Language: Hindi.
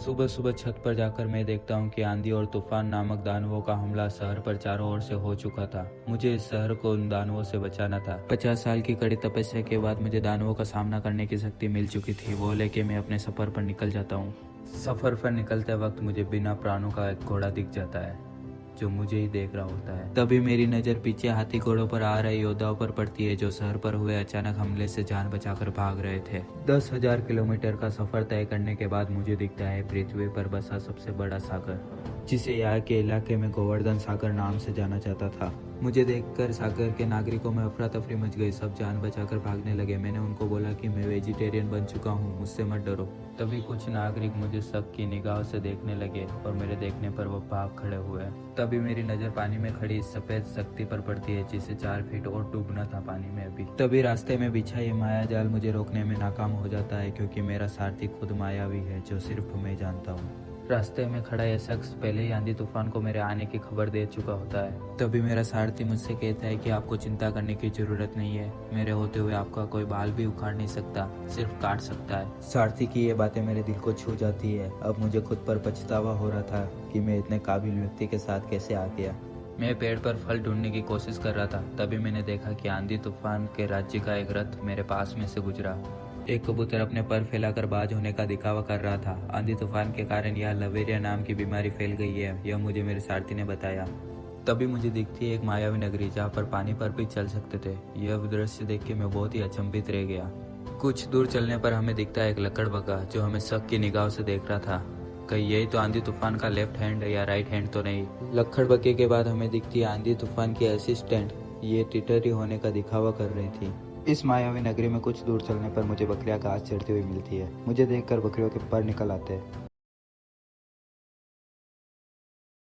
सुबह सुबह छत पर जाकर मैं देखता हूँ कि आंधी और तूफान नामक दानवों का हमला शहर पर चारों ओर से हो चुका था। मुझे इस शहर को उन दानवों से बचाना था। 50 साल की कड़ी तपस्या के बाद मुझे दानवों का सामना करने की शक्ति मिल चुकी थी। वो लेके मैं अपने सफर पर निकल जाता हूँ। सफर पर निकलते वक्त मुझे बिना प्राणों का एक घोड़ा दिख जाता है जो मुझे ही देख रहा होता है। तभी मेरी नजर पीछे हाथी घोड़ों पर आ रहे योद्धाओं पर पड़ती है जो शहर पर हुए अचानक हमले से जान बचाकर भाग रहे थे। 10,000 किलोमीटर का सफर तय करने के बाद मुझे दिखता है पृथ्वी पर बसा सबसे बड़ा सागर, जिसे यहाँ के इलाके में गोवर्धन सागर नाम से जाना जाता था। मुझे देखकर सागर के नागरिकों में अफरा तफरी मच गई। सब जान बचाकर भागने लगे। मैंने उनको बोला कि मैं वेजिटेरियन बन चुका हूँ, मुझसे मत डरो। तभी कुछ नागरिक मुझे शक की निगाह से देखने लगे और मेरे देखने पर वो भाग खड़े हुए। तभी मेरी नजर पानी में खड़ी सफेद शक्ति पर पड़ती है जिसे 4 फीट और डूबना था पानी में अभी। तभी रास्ते में बिछा ये माया जाल मुझे रोकने में नाकाम हो जाता है क्योंकि मेरा सारथी खुद मायावी है जो सिर्फ मैं जानता हूँ। रास्ते में खड़ा यह शख्स पहले ही आंधी तूफान को मेरे आने की खबर दे चुका होता है। तभी मेरा सारथी मुझसे कहता है कि आपको चिंता करने की जरूरत नहीं है। मेरे होते हुए आपका कोई बाल भी उखाड़ नहीं सकता, सिर्फ काट सकता है। सारथी की ये बातें मेरे दिल को छू जाती है। अब मुझे खुद पर पछतावा हो रहा था कि मैं इतने काबिल व्यक्ति के साथ कैसे आ गया। मैं पेड़ पर फल ढूंढने की कोशिश कर रहा था। तभी मैंने देखा कि आंधी तूफान के राज्य का एक रथ मेरे पास में से गुजरा। एक कबूतर अपने पर फैलाकर बाज होने का दिखावा कर रहा था। आंधी तूफान के कारण यह लवेरिया नाम की बीमारी फैल गई है, यह मुझे मेरे सारथी ने बताया। तभी मुझे दिखती है एक मायावी नगरी जहाँ पर पानी पर भी चल सकते थे। यह दृश्य देख के मैं बहुत ही अचंभित रह गया। कुछ दूर चलने पर हमें दिखता है एक लकड़बग्गा जो हमें शक की निगाह से देख रहा था। कहीं यही तो आंधी तूफान का लेफ्ट हैंड या राइट हैंड तो नहीं। लकड़बग्गे के बाद हमें दिखती है आंधी तूफान की असिस्टेंट। ये टिटरी होने का दिखावा कर रही थी। इस मायावी नगरी में कुछ दूर चलने पर मुझे बकरियां घास चरती हुई मिलती है। मुझे देखकर बकरियों के पर निकल आते हैं।